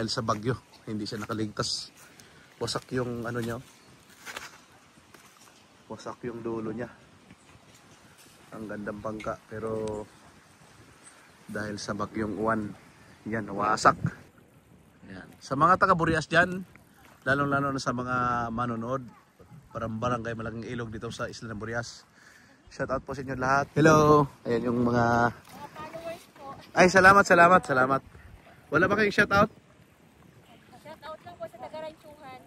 dahil sa bagyo. Hindi siya nakaligtas. Wasak yung ano niya. Wasak yung dulo niya. Ang gandang bangka pero dahil sa bagyong uwan, yan, wasak. Yan. Sa mga taga-Burias dyan, lalong-lalo na sa mga manonood, parang barangay Malaking Ilog dito sa Isla ng Burias. Shout out po sa inyo lahat. Hello! Ayan yung mga followers po. Ay, salamat. Wala ba kayong shout out? Shout out lang po sa taga-Ranchuhan.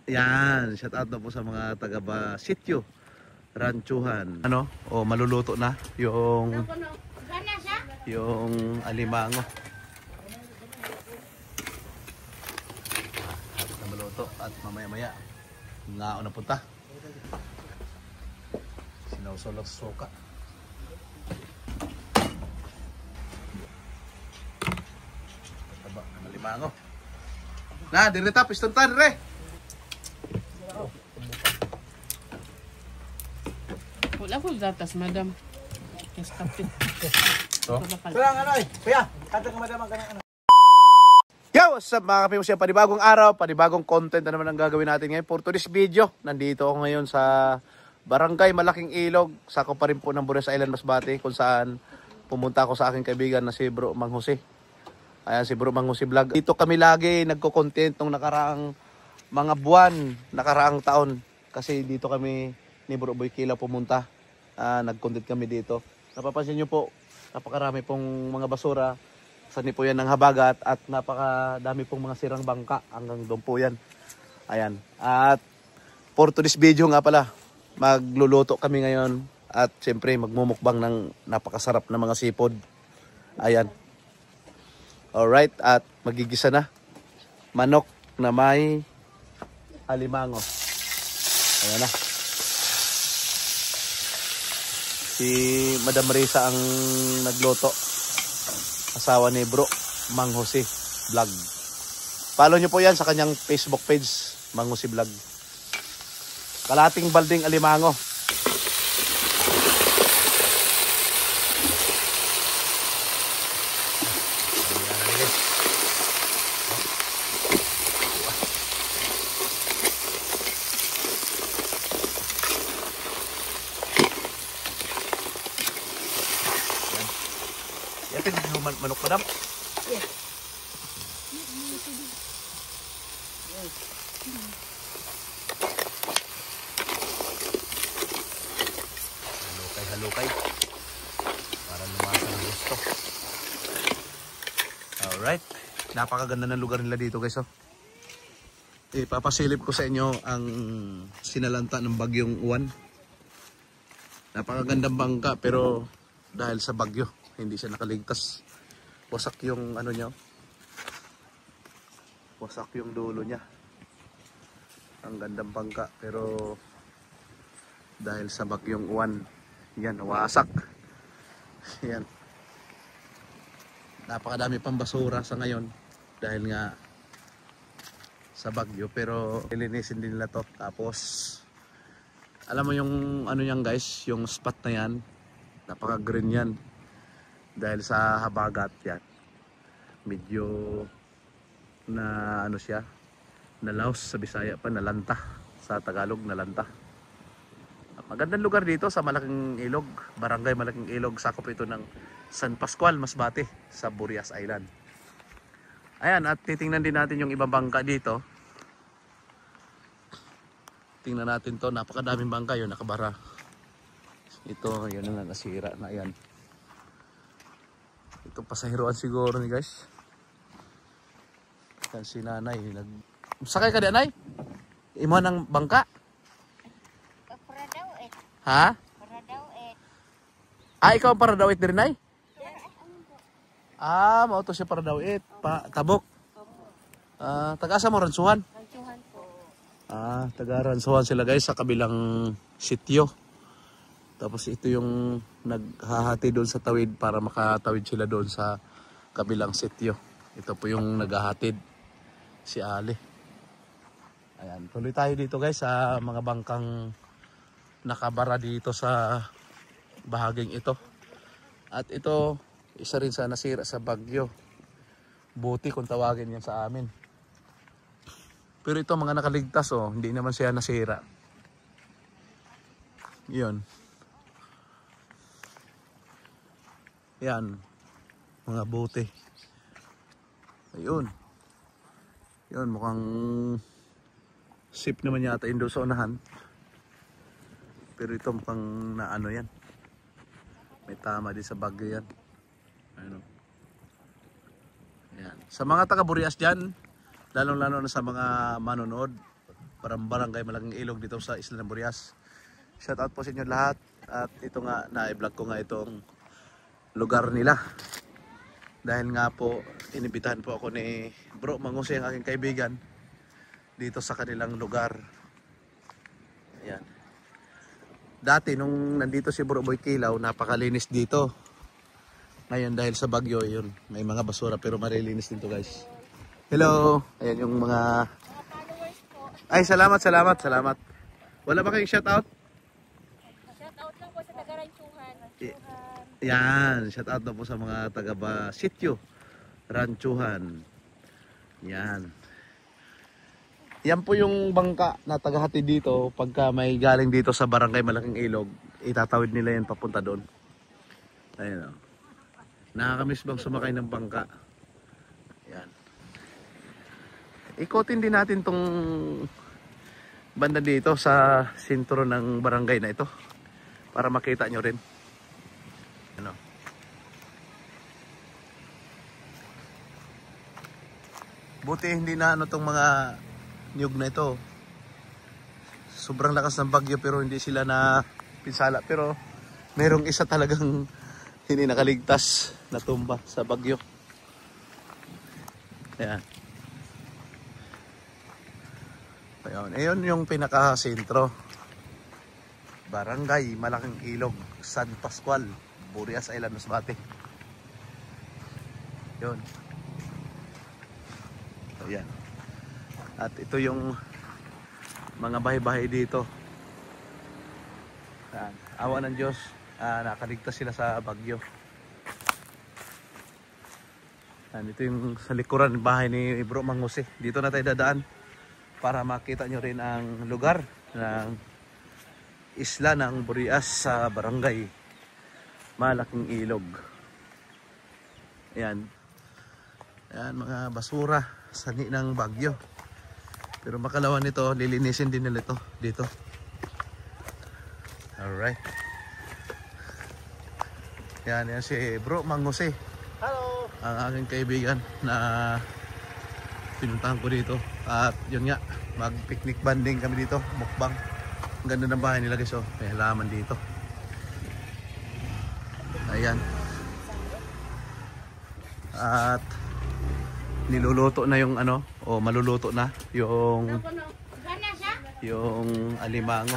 Yan, shout out na po sa mga taga-sityo, Ranchuhan. Ano? O maluluto na yung alimango. Na maluto at mamaya-maya ngao na punta. Sinausolok suka. Taba ng alimango. Na, direta piston ta dire. Wala ko gatas, madam. Yes, kapit. So? Kurang ano eh. Kuya, katang madamang ka ng ano. Yo, what's up mga kapimusya? Panibagong araw, panibagong content na naman ang gagawin natin ngayon. For today's video, nandito ako ngayon sa Barangay Malaking Ilog. Sakop pa rin po ng Burias Island, Masbate, kung saan pumunta ako sa aking kaibigan na si Bro Mang Jose. Ayan, si Bro Mang Jose Vlog. Dito kami lagi nagko-content nung nakaraang mga buwan, nakaraang taon. Kasi dito kami ni Bro Boy Kila pumunta. Nag-content kami dito. Napapansin nyo po, napakarami pong mga basura. Sani po yan ng habagat at napakadami pong mga sirang bangka. Hanggang doon po yan. Ayan. At for today's video nga pala, magluluto kami ngayon. At siyempre magmumukbang ng napakasarap na mga sipod. Ayan. Alright. At magigisa na. Manok na may alimango. Ayan na. Si Madam Risa ang nagluto. Asawa ni Bro Mang Jose Vlog. Follow nyo po yan sa kanyang Facebook page, Mang Jose Vlog. Kalating balding alimango. Manok padam? Yes. Halukay. Para lumasa ng gusto. Alright. Napakaganda ng lugar nila dito guys. Oh. Ipapasilip ko sa inyo ang sinalanta ng bagyong uwan. Napakagandang bangka pero dahil sa bagyo, hindi siya nakaligtas. Wasak yung ano niya. Wasak yung dulo niya. Ang gandang bangka pero dahil sa bagyong uwan, yan, wasak. Yan. Napakadami pang basura sa ngayon dahil nga sa bagyo pero lilinisin din nila to. Tapos alam mo yung ano yan guys, yung spot na yan, napaka-green yan. Dahil sa habagat yan. Medyo na ano siya, nalaos sa Bisaya pa, nalanta. Sa Tagalog, nalanta. Magandang lugar dito sa Malaking Ilog, Barangay Malaking Ilog. Sakop ito ng San Pascual, Masbate, sa Burias Island. Ayan, at titingnan din natin yung ibang bangka dito. Tingnan natin to, napakadaming bangka yun, nakabara. Ito, yun na nasira na yan. Ito pasahiruan siguro ni guys. Yan si nanay. Sakay ka di nanay? Imo ng bangka? Para daw eh. Ha? Para daw eh. Ikaw para daw it din nay? Mauto siya para daw it. Tabok. Taga-asa mo Ransuhan? Ranchuhan po. Taga Ransuhan sila guys sa kabilang sityo. Tapos ito yung naghahati doon sa tawid para makatawid sila doon sa kabilang sityo. Ito po yung naghahatid, si Ali. Ayan, tuloy tayo dito guys sa mga bangkang nakabara dito sa bahaging ito. At ito, isa rin sa nasira sa bagyo. Buti kung tawagin yan sa amin. Pero ito mga nakaligtas oh, hindi naman siya nasira. Yun. Yan. Mga bote. Ayun. Yun, mukhang safe naman yata yung doon sa unahan. Pero ito mukhang na ano yan. May tama din sa bagyo yan. Ayun. Ayan. Sa mga taga-Burias dyan, lalong-lalo na sa mga manonood, parang barangay Malaking Ilog dito sa Isla ng Burias. Shout out po sa inyo lahat. At ito nga, na-vlog ko nga itong lugar nila. Dahil nga po, inibitahan po ako ni Bro Manguse, ang aking kaibigan, dito sa kanilang lugar. Ayan. Dati nung nandito si Bro Boy Kilaw, napakalinis dito. Ngayon dahil sa bagyo, yun, may mga basura pero marilinis din to guys. Hello! Ayan yung mga... followers po. Ay, salamat. Wala ba kayong shoutout? Shout out lang po sa taga-Ranchuhan. Yan, shoutout na po sa mga taga-sityo, Ranchuhan. Yan. Yan po yung bangka na tagahatid dito pagka may galing dito sa barangay Malaking Ilog, itatawid nila yan papunta doon. Ayun o. Nakakamiss bang sumakay ng bangka? Yan. Ikotin din natin tong banda dito sa sentro ng barangay na ito para makita nyo rin. Ano? Buti hindi na ano tong mga niyog na ito. Sobrang lakas ng bagyo pero hindi sila na pinsala. Pero merong isa talagang hindi nakaligtas na tumba sa bagyo. Ayan. Ayun yung pinaka-sentro. Barangay Malaking Ilog, San Pascual, Burias Island, Masbate. Yun. Ayan. At ito yung mga bahay-bahay dito. Ayan. Awa ng Diyos, nakaligtas sila sa bagyo. Ayan, ito yung sa likuran ng bahay ni Bro Manguse. Dito na tayo dadaan para makita nyo rin ang lugar ng isla ng Burias sa barangay Malaking Ilog. Ayan. Ayan, mga basura sani ng bagyo. Pero makalawa nito, lilinisin din nila ito dito. Alright. Yan si Bro Manguse. Hello! Ang aking kaibigan na pinuntahan ko dito. At yun nga, mag-picnic banding kami dito, mukbang. Ang ganda ng bahay nila guys, oh. May halaman dito. Ayan. At niluluto na yung ano, o maluluto na yung alimango.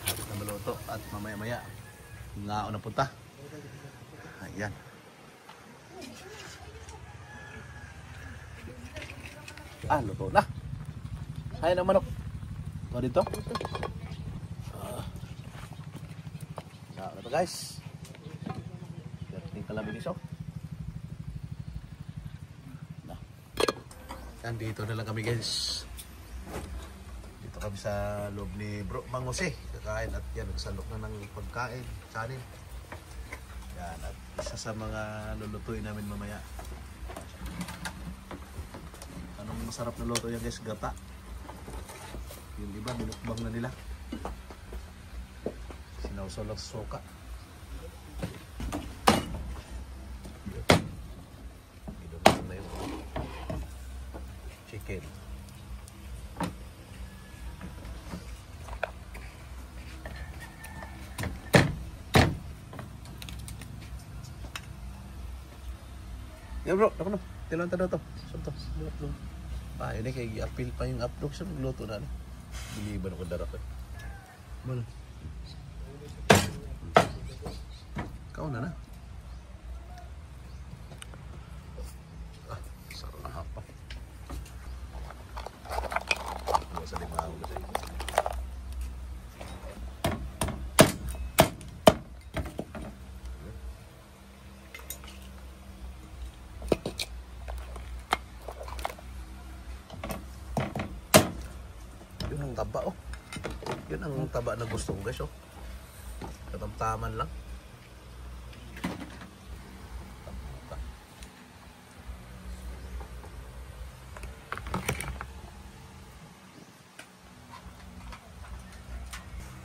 Na maluto at mamaya-maya ngaon na punta. Ayan. Luto na. Ayan ang manok. Ito dito. Ano to guys? Tingnan kalamin iso. Dito na lang kami guys. Dito kami sa loob ni Bro Manguse. Kakain at yan, nagsalok na ng pagkain. Kanin. Yan, at isa sa mga lulutuin namin mamaya. Anong masarap na luto yan guys? Gata. Yung iba, minukbang na nila. Sinawsaw lang sa suka. Idumang na yung chicken. Ya bro, ako na. Tilang tado to. Sunto. Ini kayak gi-apil pa yung upload sa magluto na. Biliban ako darap eh. Mana? Kau na na. Sarap pa. Sa limang kasi. Yun ang taba na gusto ko guys, oh. Katamtaman lang.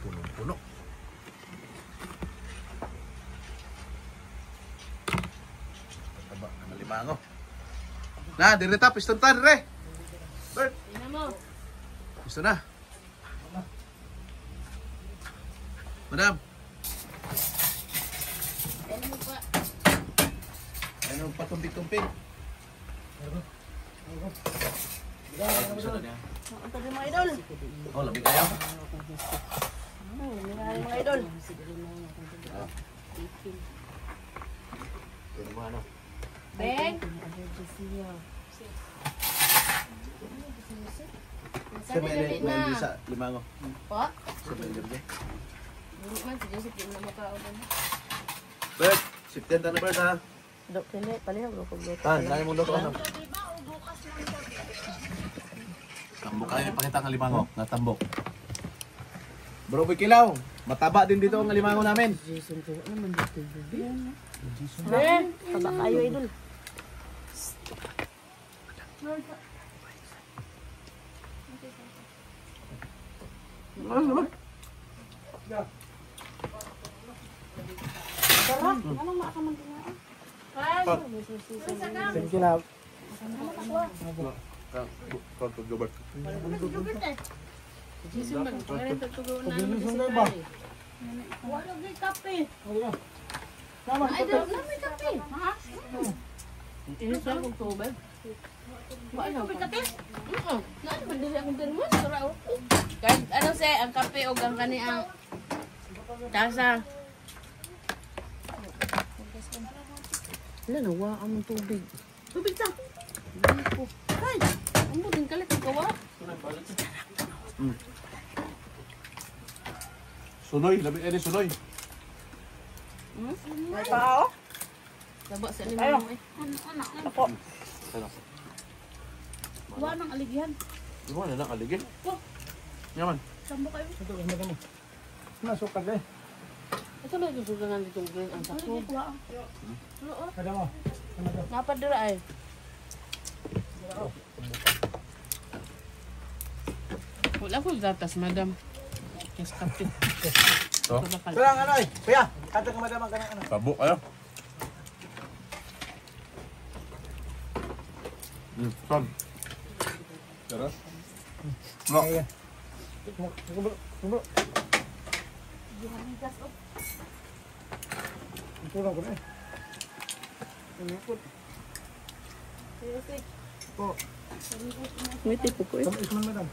Punong-puno. Taba na limango. Na, direta, piston ta, dire. Bert, Ina mo. gusto na. Madam. Ano mo pa? Ano pa tumpik-tumpik? Gusto na niya. Ang tabi mga idol. Oh, labing kayo. Mga idol. Ito naman ano. Beng. Sa may hindi sa limango. Po? Sa may limango. Man, si Joseph din na makaulan. Bert, sipten na Bert ha. Dok, hindi. Palihog. Tan, kaya mo luto ano? Tambok kayo, ipakita ang limango. Natambok. Bro, kilaw. Mataba din dito ang limango namin. Ben, taba kayo idol. Thank you na. Jisoo man, pangalan tutuguan na. Pabilisan kayo ba? Wala may kape. Tama, Ay, daw na may kape. Ha? Ini sa akong tubig. Wala may kape? Oo. Naan ba dili akong termos? Sura o. Kahit ano sa ang kape o ang kani ang tasa. Wala, nawa ang tubig. Tubig ta. Ay, ang mo din kalit ang kawa. Sunoy, labi ini sunoy. May pao? Laba sa lima mo eh. Ako. Wala nang aligyan. Di mo na nakaligin. Yaman. Sambo kayo. ito ang magamo. Nasukad eh. Ito na yung susuganan ditong green ang sako. Kada mo. Napadira ay. Wala ko gatas, madam. Yes, kape. So? Pero ang ano eh. Kuya, kanta ka madam ang kanang ano. Tabok kayo. Son. Terus? No. Ayan. Kumbro. Tulong ko na eh. May tipo ko eh. Tamis man madam.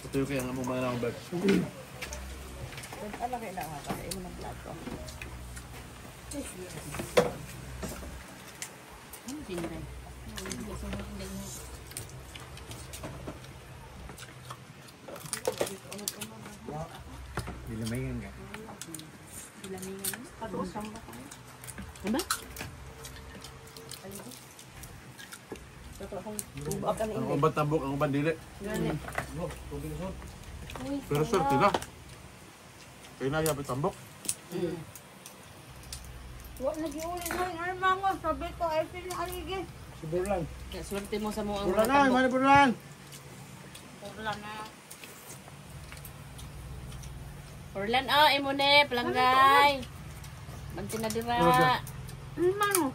Ito yung kaya nga mo mga lang bag. Ano kayo na nga? Kaya mo ng plato. Ano tinday? Dilamingan ka. Ano? Tubak ka na Ang ini. uban tabok, ang uban dili. Pero sir, tila. Kaya na yapit tambok. Huwag nag-iuli mo yung armango. Sabi ko, ay pinaaligi. Si Burlan. Kaya swerte mo sa mo ang Burlan mga na, tambok. mani Burlan. Wala na. Orlan, oh, imo ne, palanggay. Banti na dira. Armango.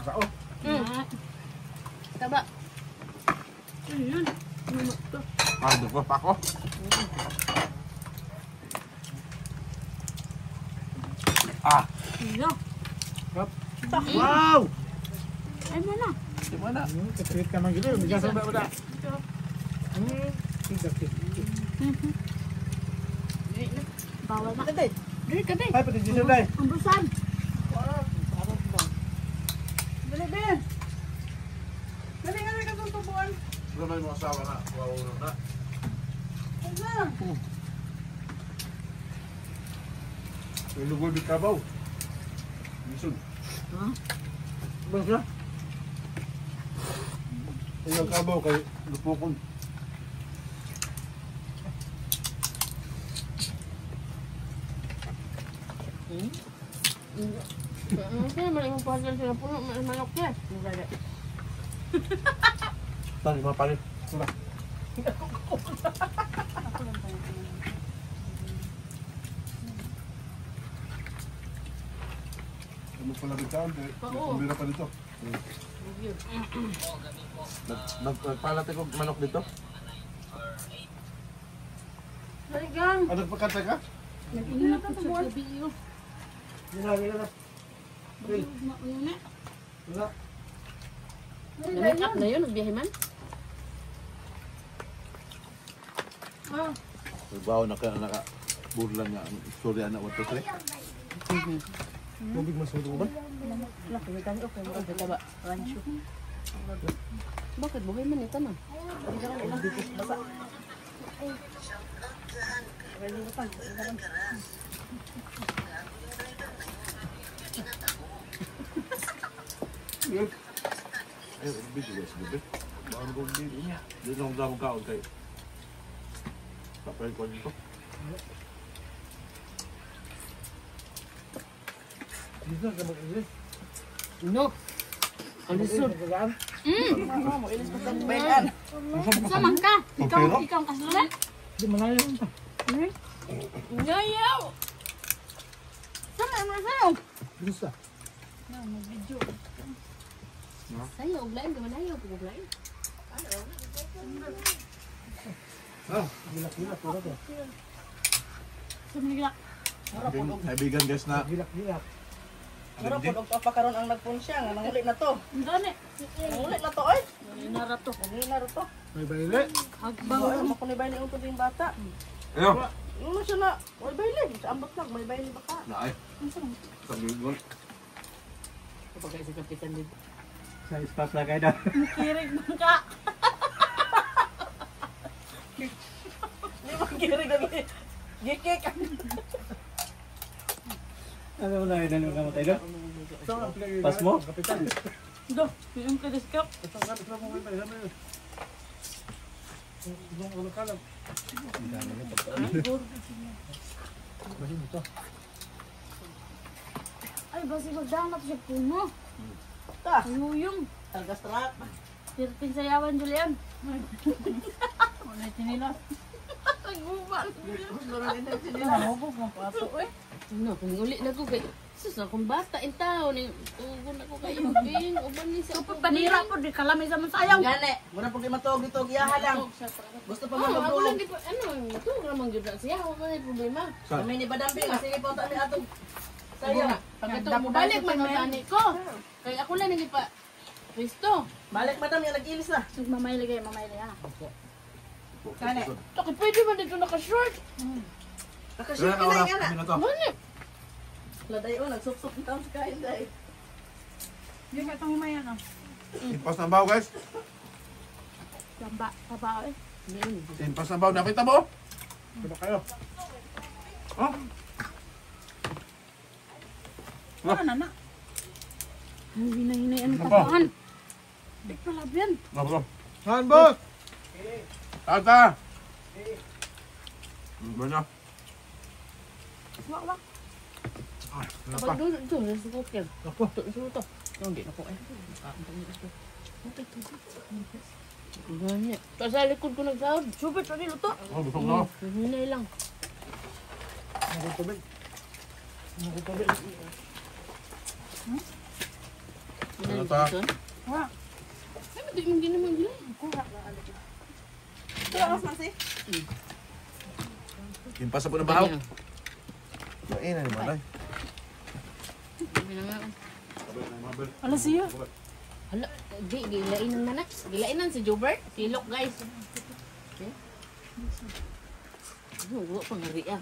Sao? Taba. Ayun. Ah, dugo pa ako. Ah, Iyo. wow! Ay mo na. Di mo na. Kapit ka man gito. Bigas ang ba? Bawal na. Dili ka day. Ay, pati Jason day. Ang busan. Dali, Ben. Dali nga ka itong tubuan. Ano na yung asawa na? Wow na. Huwag na. May lugoy di kabaw. Lisod. Bang siya? Yung kabaw kay lupukon. Kaya maling yung puhasan sila puno, manok yan. Tani, mapalit. Wala. Ano pala bigtaan? Kumbira pa dito. Nagpalat ko manok dito? Talagang. Ano pagkanta ka? Nag-ingat ako sa gabi yun. Hindi na. Wala. Na-make up na yun, nagbiyahe man. Bawa naka burla nga ang istorya na wato sila. Tubig masudo ba? Bakit buhay man ito na? Ay, bigyan guys, bigyan. Bawang kong bigyan niya. Di na akong damang kaon kayo. Tapay ko dito. Dito ka mag-ilis. No. Ang lisod. Gagaan? Samang ka. Pero? Ikaw ang kasulan. Di malayo. Ngayaw! Sama mo sa'yo. Gusto. Sa'yo, uglain ka man ayaw. Uglain. Gilak-gilak. Wala to. Sumigla. Kaibigan guys na Gilak-gilak. Pero kung pagpapakaroon ang nagpun siya, nga nangulit na to. Gani. Nangulit na to, ay! Narato. Nangulit na rin to. May bayle. Agbaw. Bawa, makunibay na yung yung bata. Ayo. Ano siya na, may bayle. Sa ambot lang, may bayle baka. Naay. Sabi ko. Kapag kayo sa kapitan dito. Sa ispas na kayo na. Kirig man ka. Hindi mo kirig lagi. Gikik. Ano na yun? Ano ka matay doon? Pas mo? Kapitan. Do. Yung kadiskap. Ay, basi magdaan na to siya puno. Ta, Uyong. tagas-trak. Tirting sayawan, Julian. Wala tinilas. Naguban. Nahubog ng pato, eh. No, kung uli na ko kay... Sus, akong bata in tao. Ugon ako kayo. King, uban ni sa... Kapag panira po, di kalami sa mga sayaw. Gane, muna pong matog-itog, iyaha lang. Gusto pa man Ako lang magdulog. di pa... Ano, ito naman yun siya. Ako man yung problema. Kami ni Badambi, nga sige po tayo atong Sayo. sayo. Pag ito, mabalik man ang tani ko. Kaya ako lang naging pa... Kristo. Balik madam, yung nag-ilis na. Mamayli kayo, mamayli ha. Gane. Taki, pwede ba dito naka-short? Kakashoot ka na nga na. Balik. Laday o, nagsup-sup ng taon sa kain dahil. Hindi ka itong humaya ka. Impas ng baw guys. Taba, eh. Impas ng baw. Nakita mo? Diba kayo? Oh. Wala na na. Ang hinay-hinay ang Ano ba? tapaan. Di pala yan. Nabro. Han, boss! Tata. Ano na? Wak. Kapag doon, ito, nasa cooker. Ako. Ito, ito. Hindi na ko eh. Ganyan. Tapos sa likod ko nagsahod. Super, ito niluto. Oh, busog na. Hinay lang. Nakutubig. Nakutubig. Ano ta? Wak. Ay, hindi naman yun. Ito ang mas eh. Impas na po ng bahaw. Lain na ni Manay. Wala siya. Hala, gilainan na na. Gilainan si Jobert. Silok, guys. Okay. Huwag pang hari ah.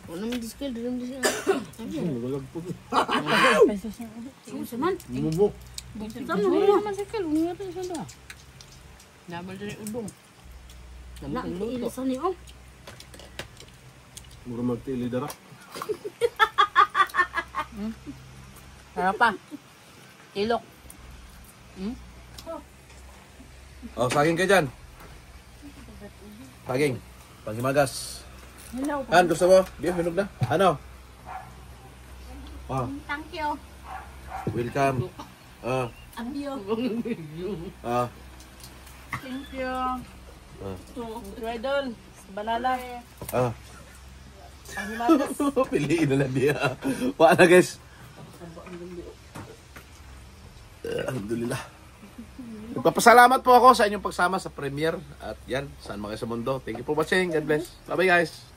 Ano naman diskil? Doon din siya. Susi man. Mumuk. Tama mo naman si Kel. Umiya rin siya. Namal din yung udong. Wala, Namal yung luto. ilisan niyo. Mura magtili dara. Sarap pa. Ilok. Oh, saging ka dyan. Saging. Panghimagas. Han, gusto mo? Di, hinog na. Ano? Oh, Thank you. welcome. Abyo. Thank you. Idol. Banana. Piliin na lang niya. Wala na guys. Alhamdulillah. Nagpapasalamat po ako sa inyong pagsama sa premiere. At yan, saan mga sa mundo. Thank you for watching. God bless. Bye bye guys.